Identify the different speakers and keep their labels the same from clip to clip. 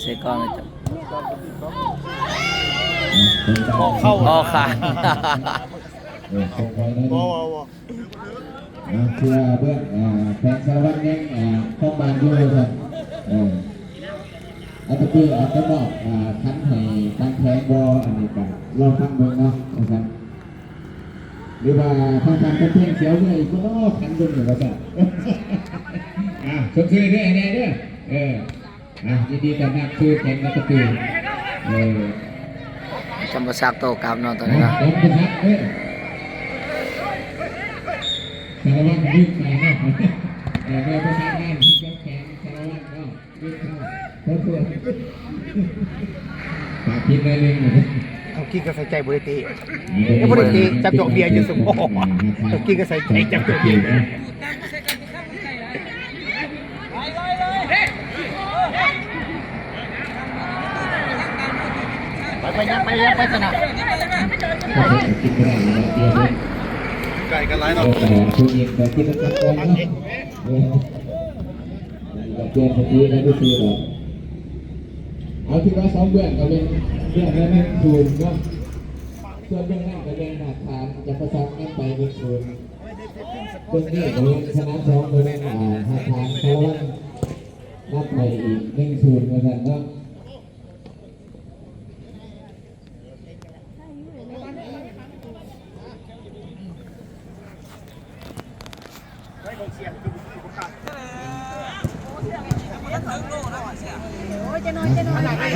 Speaker 1: ส่ก้อนเลยจ้ะ
Speaker 2: เข้า
Speaker 1: อ๋อค่ะ
Speaker 2: ว้าว
Speaker 3: เพื่อเพื่อแทงสารวัตรเนี่ยข้อมาด้วยครับอันนี้คืออันจะบอกขั้นให้การแทงบออันนี้กันลองฟังเบิ่งเนาะนะครับหรือว่าทางการเพ่งเสียวเนี่ยอีกก็ขันเบิ่งอยู่ว่าสั่นชมชื่อด้วยไงด้วยยินดีต้อนรับชื่อแทงนักตือ
Speaker 1: จำประสักโตกลับเนาะตอนนี้เนาะ
Speaker 3: สารวัตรวิ่งไปนะโดยประชาชนที่แข็งสารวัตรก็วิ่งเข้าเพื่อฝากคิดได้เลยนะ
Speaker 2: เขากินก็ใส่ใจบริตีแล้วบริตีจับจอกเบียร์อยู่สมองเขากินก็ใส่ใจจับจอกเบียร์ไปยังไปสนามไก่กันไรเนาะ
Speaker 3: ผู้หญิงแต่คิดว่าจะโกงนะเปลี่ยนสติแล้วก็คือแบบเอาที่ว่า2 เดือนก็เป็นเรื่องนั้นคูณก็ส่วนเรื่องนั้นก็เป็นหลักฐานจะประสานกันไปเป็นคูณตรงนี้ก็เป็นคณะ2ก็เป็นหลักฐานเพราะว่านับไปอีก1 คูณเหมือนกันเนาะ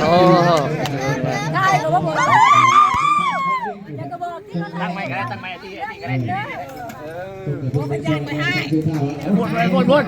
Speaker 1: โอ้
Speaker 4: ได้ก็ว่าบอกยังก็บอกที่
Speaker 2: ตั้งไม่ก็ได้ตั้งไม่ที่ก็ได้
Speaker 3: ผมไปแจ้งไปให้
Speaker 2: วน